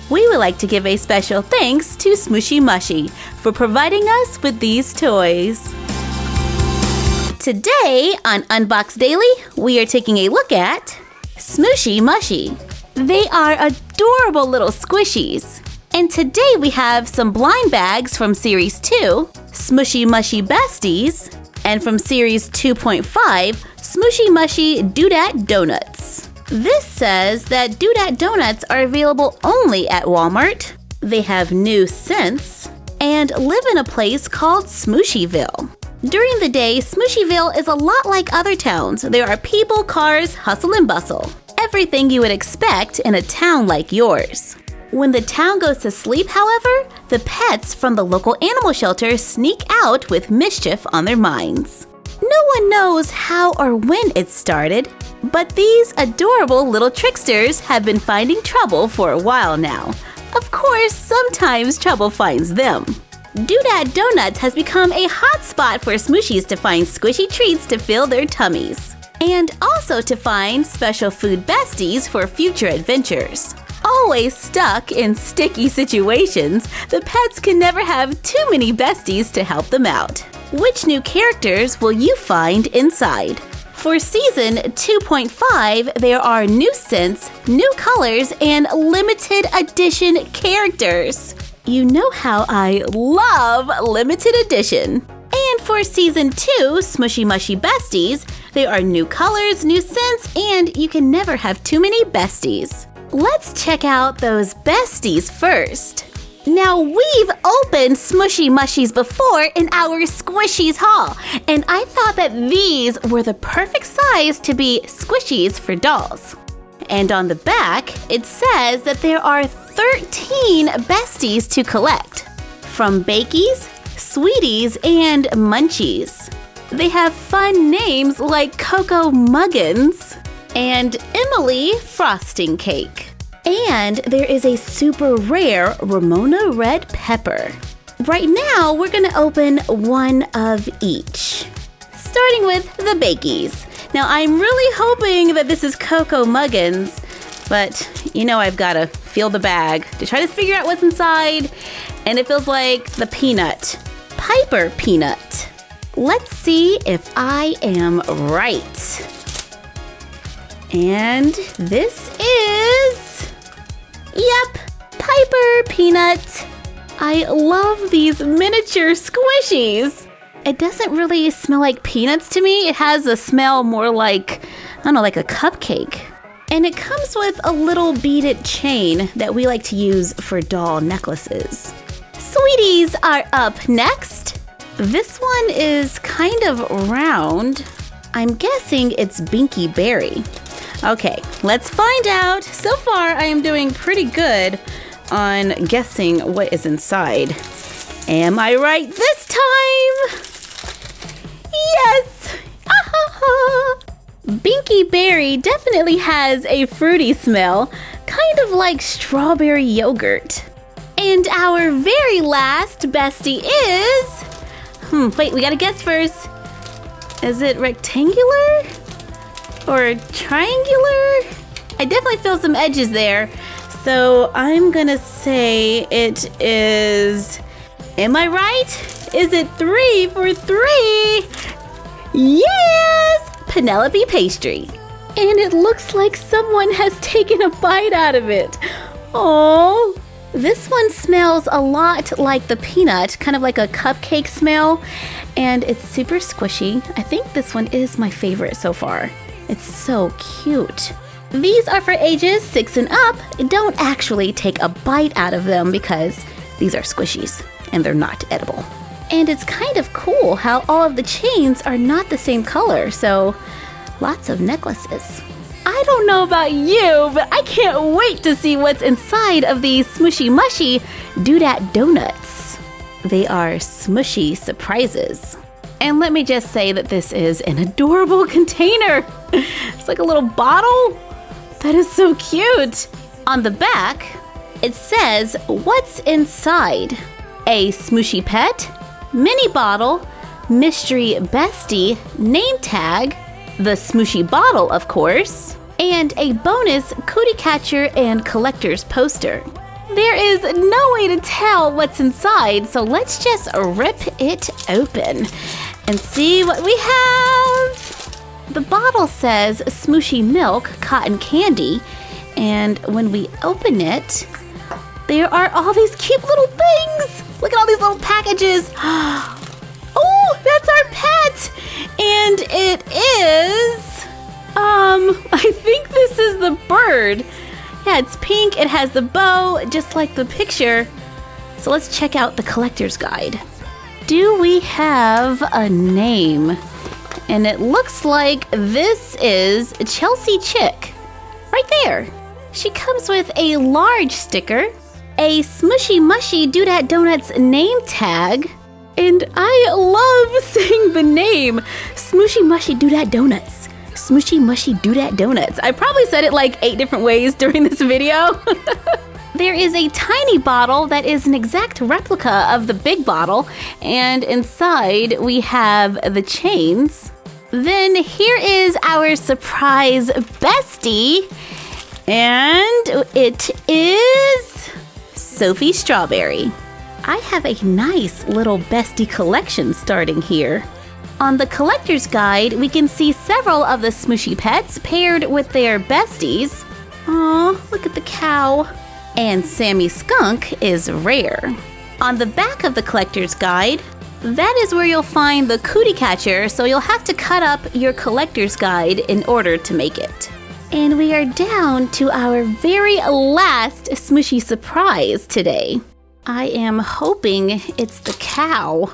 We would like to give a special thanks to Smooshy Mushy for providing us with these toys. Today on Unbox Daily, we are taking a look at Smooshy Mushy. They are adorable little squishies. And today we have some blind bags from Series 2, Smooshy Mushy Besties, and from Series 2.5, Smooshy Mushy Doodat Donuts. This says that Doodat Donuts are available only at Walmart. They have new scents and live in a place called Smooshyville. During the day, Smooshyville is a lot like other towns. There are people, cars, hustle and bustle. Everything you would expect in a town like yours. When the town goes to sleep, however, the pets from the local animal shelter sneak out with mischief on their minds. No one knows how or when it started, but these adorable little tricksters have been finding trouble for a while now. Of course, sometimes trouble finds them. Doodat Donuts has become a hot spot for Smooshies to find squishy treats to fill their tummies, and also to find special food besties for future adventures. Always stuck in sticky situations, the pets can never have too many besties to help them out. Which new characters will you find inside? For Season 2.5, there are new scents, new colors, and limited edition characters. You know how I love limited edition. And for Season 2, Smooshy Mushy Besties, there are new colors, new scents, and you can never have too many besties. Let's check out those besties first. Now, we've opened Smooshy Mushies before in our Squishies haul, and I thought that these were the perfect size to be squishies for dolls. And on the back, it says that there are 13 besties to collect, from Bakies, Sweeties, and Munchies. They have fun names like Coco Muggins and Emily Frosting Cake. And there is a super rare Ramona Red Pepper. Right now, we're gonna open one of each. Starting with the Bakies. Now, I'm really hoping that this is Coco Muggins, but you know I've gotta feel the bag to try to figure out what's inside, and it feels like the peanut. Piper Peanut. Let's see if I am right. And this is... Yep, Piper Peanut. I love these miniature squishies. It doesn't really smell like peanuts to me. It has a smell more like, I don't know, like a cupcake. And it comes with a little beaded chain that we like to use for doll necklaces. Sweeties are up next. This one is kind of round. I'm guessing it's Binky Berry. Okay, let's find out. So far, I am doing pretty good on guessing what is inside. Am I right this time? Yes! Binky Berry definitely has a fruity smell, kind of like strawberry yogurt. And our very last bestie is... wait, we gotta guess first. Is it rectangular? Or triangular? I definitely feel some edges there. So I'm gonna say it is... Am I right? Is it 3 for 3? Yes! Penelope pastry. And it looks like someone has taken a bite out of it. Oh, this one smells a lot like the peanut, kind of like a cupcake smell. And it's super squishy. I think this one is my favorite so far. It's so cute. These are for ages 6 and up. Don't actually take a bite out of them because these are squishies and they're not edible. And it's kind of cool how all of the chains are not the same color, so lots of necklaces. I don't know about you, but I can't wait to see what's inside of these Smooshy Mushy Doodat Donuts. They are smushy surprises. And let me just say that this is an adorable container. It's like a little bottle. That is so cute. On the back, it says what's inside. A Smooshy pet, mini bottle, mystery bestie, name tag, the Smooshy bottle, of course, and a bonus cootie catcher and collector's poster. There is no way to tell what's inside, so let's just rip it open and see what we have. The bottle says Smooshy Milk Cotton Candy, and when we open it, there are all these cute little things. Look at all these little packages. Oh, that's our pet. And it is, I think this is the bird. Yeah, it's pink. It has the bow, just like the picture. So let's check out the collector's guide. Do we have a name? And it looks like this is Chelsea Chick. Right there. She comes with a large sticker, a Smooshy Mushy Doodat Donuts name tag, and I love saying the name, Smooshy Mushy Doodat Donuts. Smooshy Mushy Doodat Donuts. I probably said it like 8 different ways during this video. There is a tiny bottle that is an exact replica of the big bottle, and inside we have the chains. Then here is our surprise bestie, and it is Sophie Strawberry. I have a nice little bestie collection starting here. On the collector's guide, we can see several of the Smooshy pets paired with their besties. Aw, look at the cow. And Sammy Skunk is rare. On the back of the collector's guide, that is where you'll find the cootie catcher, so you'll have to cut up your collector's guide in order to make it. And we are down to our very last Smooshy surprise today. I am hoping it's the cow.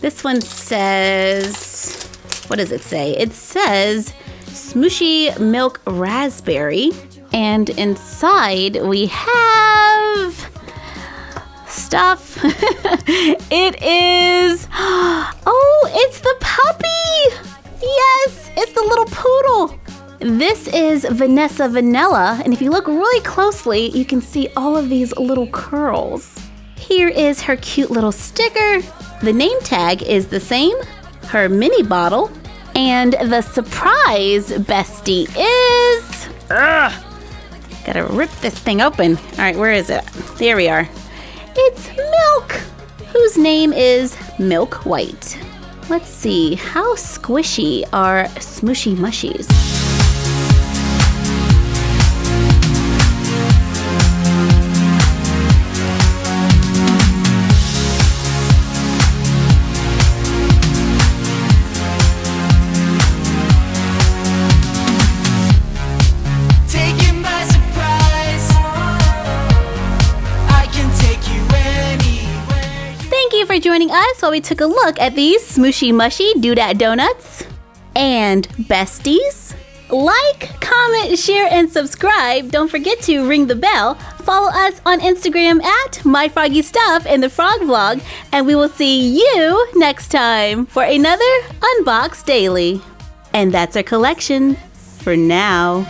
This one says, what does it say? It says Smooshy Milk Raspberry. And inside we have stuff. It is, oh, it's the puppy. Yes, it's the little poodle. This is Vanessa Vanilla, and if you look really closely, you can see all of these little curls. Here is her cute little sticker. The name tag is the same, her mini bottle, and the surprise bestie is... Gotta rip this thing open. All right, where is it? There we are. It's Milk, whose name is Milk White. Let's see, how squishy are Smooshy Mushies? For joining us while we took a look at these Smooshy Mushy Doodat Donuts and besties. Like, comment, share, and subscribe. Don't forget to ring the bell. Follow us on Instagram at My Froggy Stuff and the Frog Vlog, and we will see you next time for another Unbox Daily. And that's our collection for now.